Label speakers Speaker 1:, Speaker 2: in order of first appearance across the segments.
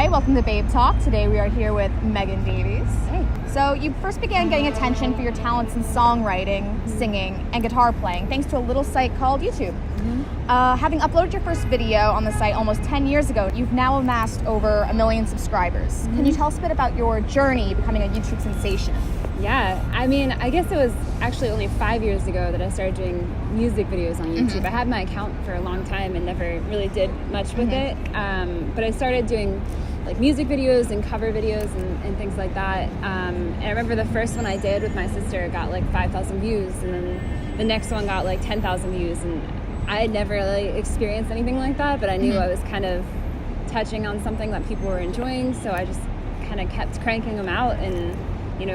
Speaker 1: welcome to Babetalk. Today we are here with Megan Davies.
Speaker 2: Hey.
Speaker 1: So you first began getting attention for your talents in songwriting, singing, and guitar playing thanks to a little site called YouTube. Having uploaded your first video on the site almost 10 years ago, you've now amassed over 1 million subscribers. Can you tell us a bit about your journey becoming a YouTube sensation?
Speaker 2: Yeah, I mean, I guess it was actually only 5 years ago that I started doing music videos on YouTube. I had my account for a long time and never really did much with it. But I started doing like music videos and cover videos and things like that. And I remember the first one I did with my sister got like 5,000 views, and then the next one got like 10,000 views. And I had never really experienced anything like that, but I knew I was kind of touching on something that people were enjoying, so I just kind of kept cranking them out. And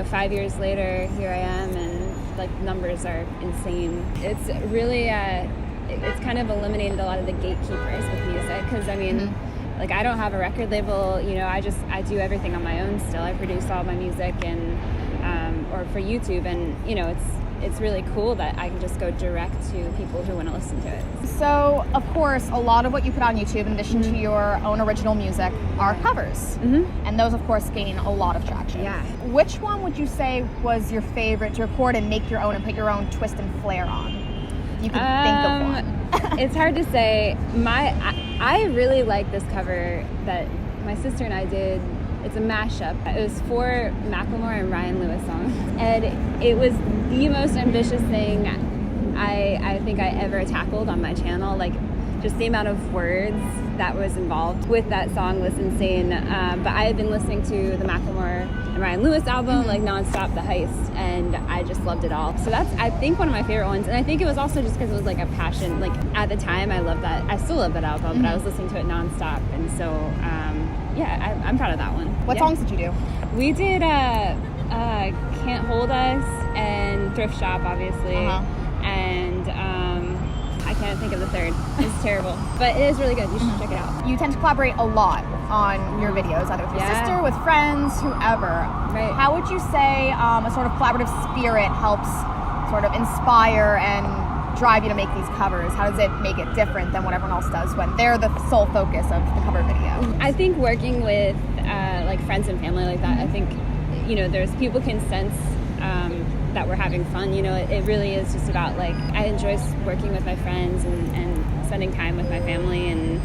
Speaker 2: 5 years later, here I am, and like numbers are insane. It's really, it's kind of eliminated a lot of the gatekeepers with music, because I mean, like I don't have a record label. I do everything on my own still. I produce all my music and or for YouTube, and it's really cool that I can just go direct to people who want to listen to it.
Speaker 1: So, of course, a lot of what you put on YouTube, in addition to your own original music, are covers. And those, of course, gain a lot of traction.
Speaker 2: Yeah.
Speaker 1: Which one would you say was your favorite to record and make your own and put your own twist and flair on? If you could think of one.
Speaker 2: It's hard to say. I really like this cover that my sister and I did. It's a mashup. It was 4 Macklemore and Ryan Lewis songs. And it was the most ambitious thing I think I ever tackled on my channel. Like, just the amount of words that was involved with that song was insane. But I had been listening to the Macklemore and Ryan Lewis album, like nonstop, The Heist, and I just loved it all. So that's, I think, one of my favorite ones. And I think it was also just because it was like a passion. Like, at the time, I loved that. I still love that album, but I was listening to it nonstop. And so, yeah, I'm proud of that one.
Speaker 1: What songs did you do? We
Speaker 2: did Can't Hold Us and Thrift Shop, obviously. And I can't think of the third. It's terrible. But it is really good. You should check it out.
Speaker 1: You tend to collaborate a lot on your videos, either with your sister, with friends, whoever.
Speaker 2: Right.
Speaker 1: How would you say a sort of collaborative spirit helps sort of inspire and drive you to make these covers? How does it make it different than what everyone else does when they're the sole focus of the cover video?
Speaker 2: I think working with like friends and family like that, I think there's people can sense that we're having fun. It really is just about, like, I enjoy working with my friends and spending time with my family, and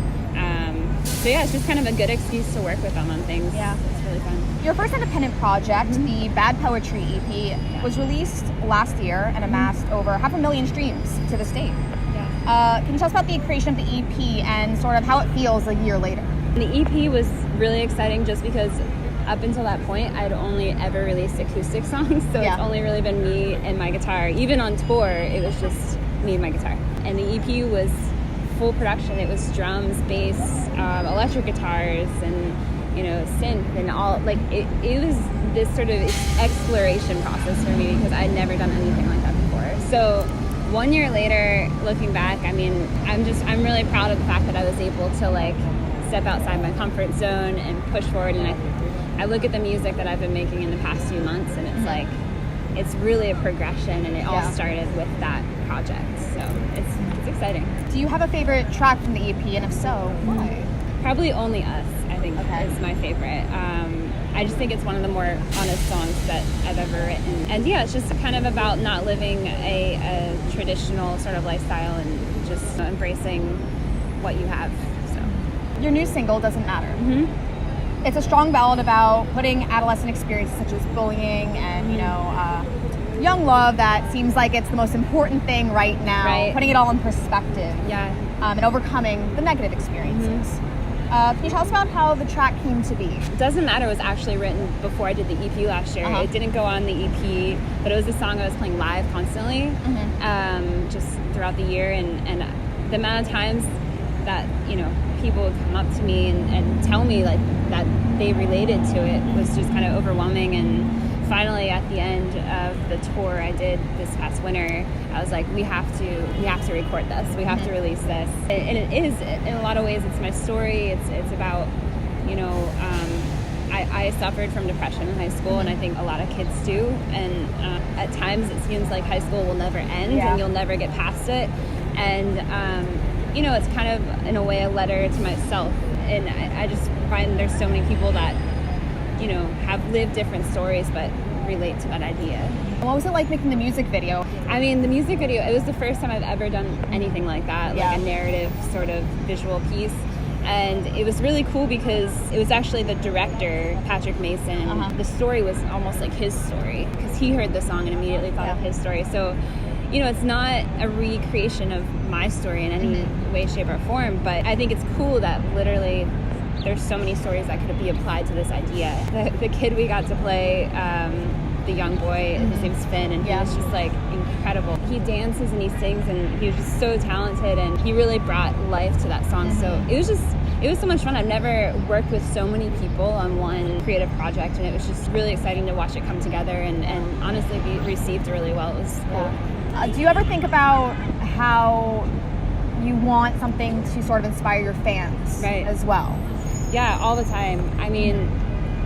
Speaker 2: so yeah, it's just kind of a good excuse to work with them on things.
Speaker 1: Yeah,
Speaker 2: it's really fun.
Speaker 1: Your first independent project, the Bad Poetry EP, was released last year and amassed over 500,000 streams to this date.
Speaker 2: Yeah.
Speaker 1: Can you tell us about the creation of the EP and sort of how it feels a year later?
Speaker 2: The EP was really exciting just because up until that point, I'd only ever released acoustic songs, so it's only really been me and my guitar. Even on tour, it was just me and my guitar. And the EP was full production. It was drums, bass, electric guitars, and synth, and all. Like it was this sort of exploration process for me, because I'd never done anything like that before. So 1 year later, looking back, I mean, I'm really proud of the fact that I was able to like step outside my comfort zone and push forward. And I look at the music that I've been making in the past few months, and it's like, it's really a progression, and it all started with that project. So it's exciting.
Speaker 1: Do you have a favorite track from the EP, and if so, why?
Speaker 2: Probably Only Us, I think, is my favorite. I just think it's one of the more honest songs that I've ever written. And yeah, it's just kind of about not living a traditional sort of lifestyle and just embracing what you have. So
Speaker 1: your new single, Doesn't Matter. It's a strong ballad about putting adolescent experiences such as bullying and, young love that seems like it's the most important thing right now, putting it all in perspective. And overcoming the negative experiences. Can you tell us about how the track came to be?
Speaker 2: Doesn't Matter was actually written before I did the EP last year. It didn't go on the EP, but it was a song I was playing live constantly, just throughout the year. And the amount of times that, people would come up to me and tell me like that they related to it was just kind of overwhelming. And finally, at the end of the tour I did this past winter, I was like, we have to record this. We have to release this. And it is, in a lot of ways, it's my story. It's about, I suffered from depression in high school, and I think a lot of kids do. And at times it seems like high school will never end, and you'll never get past it. And you know, it's kind of, in a way, a letter to myself. And I just find there's so many people that, you know, have lived different stories but relate to that idea.
Speaker 1: What was it like making the music video?
Speaker 2: I mean, the music video, it was the first time I've ever done anything like that,
Speaker 1: Yeah.
Speaker 2: like a narrative sort of visual piece. And it was really cool because it was actually the director, Patrick Mason. The story was almost like his story because he heard the song and immediately thought of his story. So, you know, it's not a recreation of my story in any way, shape, or form, but I think it's cool that literally there's so many stories that could be applied to this idea. The kid we got to play, the young boy, his name's Finn, and he was just like incredible. He dances and he sings, and he was just so talented, and he really brought life to that song. So it was so much fun. I've never worked with so many people on one creative project, and it was just really exciting to watch it come together and honestly be received really well. It was cool.
Speaker 1: Do you ever think about how you want something to sort of inspire your fans as well?
Speaker 2: Yeah, all the time. I mean,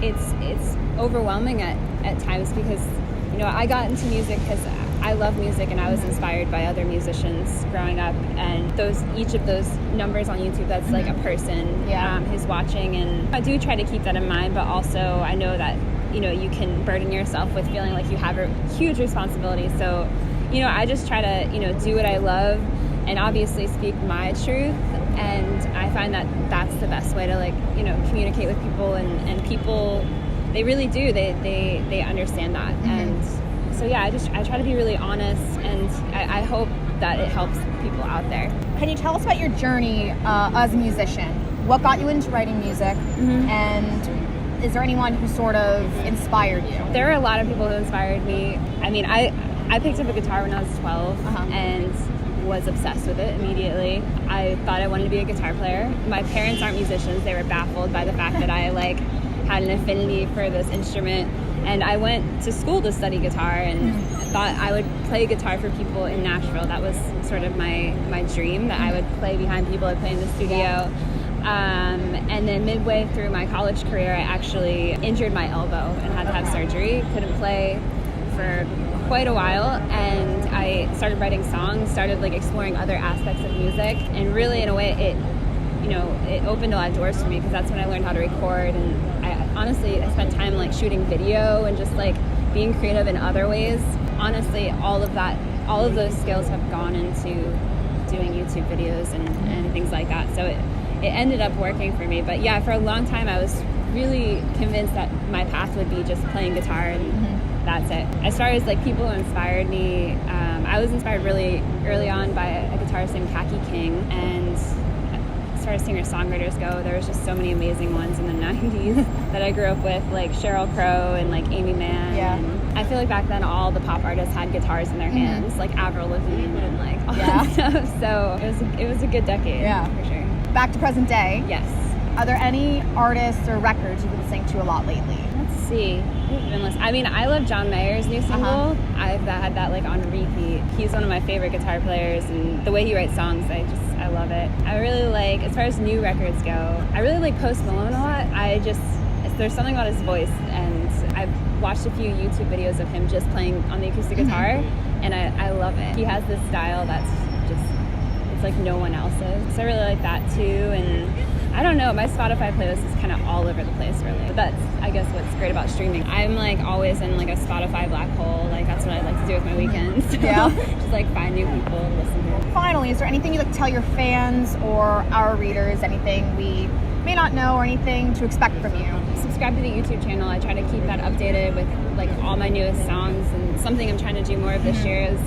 Speaker 2: it's overwhelming at times because, you know, I got into music because I love music and I was inspired by other musicians growing up, and each of those numbers on YouTube, that's like a person who's watching, and I do try to keep that in mind, but also I know that, you know, you can burden yourself with feeling like you have a huge responsibility. So, you know, I just try to, you know, do what I love and obviously speak my truth, and I find that that's the best way to, like, you know, communicate with people, and people, they really do, they understand that. And so yeah, I try to be really honest, and I hope that it helps people out there.
Speaker 1: Can you tell us about your journey as a musician? What got you into writing music, and is there anyone who sort of inspired you?
Speaker 2: There are a lot of people who inspired me. I mean, I picked up a guitar when I was 12 and was obsessed with it immediately. I thought I wanted to be a guitar player. My parents aren't musicians. They were baffled by the fact that I like had an affinity for this instrument, and I went to school to study guitar and thought I would play guitar for people in Nashville. That was sort of my dream, that I would play behind people, I'd play in the studio. And then midway through my college career, I actually injured my elbow and had to have surgery. Couldn't play for quite a while, and I started writing songs, started like exploring other aspects of music, and really, in a way, it opened a lot of doors for me, because that's when I learned how to record, and I spent time like shooting video and just like being creative in other ways. Honestly, all of those skills have gone into doing YouTube videos and things like that. So it ended up working for me. But yeah, for a long time I was really convinced that my path would be just playing guitar, and that's it. As far as like people who inspired me, I was inspired really early on by a guitarist named Kaki King, and as far as singer-songwriters go, there was just so many amazing ones in the 90s that I grew up with, like Sheryl Crow and like Amy Mann. And I feel like back then all the pop artists had guitars in their hands, like Avril Lavigne and like all that stuff. So it was a good decade, for sure.
Speaker 1: Back to present day.
Speaker 2: Yes.
Speaker 1: Are there any artists or records you've been listening to a lot lately?
Speaker 2: Let's see. I mean, I love John Mayer's new single. I've had that like on repeat. He's one of my favorite guitar players, and the way he writes songs, I love it. I really like, as far as new records go, I really like Post Malone a lot. There's something about his voice, and I've watched a few YouTube videos of him just playing on the acoustic guitar, and I love it. He has this style that's just, it's like no one else's. So I really like that too, and I don't know, my Spotify playlist is kind of all over the place, really. But that's, I guess, what's great about streaming. I'm like always in like a Spotify black hole. Like that's what I like to do with my weekends. So just like find new people to listen to.
Speaker 1: Finally, is there anything you'd like to tell your fans or our readers? Anything we may not know, or anything to expect from you?
Speaker 2: Subscribe to the YouTube channel. I try to keep that updated with like all my newest songs, and something I'm trying to do more of this year is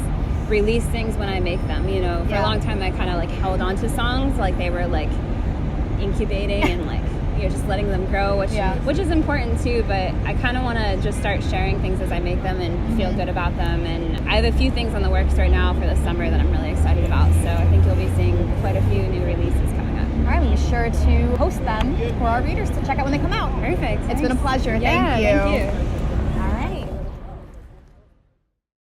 Speaker 2: release things when I make them. You know, for a long time I kind of like held on to songs like they were like incubating and like, you know, just letting them grow, which is important too, but I kind of want to just start sharing things as I make them and feel good about them. And I have a few things on the works right now for the summer that I'm really excited about, so I think you'll be seeing quite a few new releases coming up.
Speaker 1: All right, we'll be sure to post them for our readers to check out when they come out.
Speaker 2: Perfect.
Speaker 1: It's been a pleasure.
Speaker 2: Yeah,
Speaker 1: Thank you.
Speaker 2: Thank you.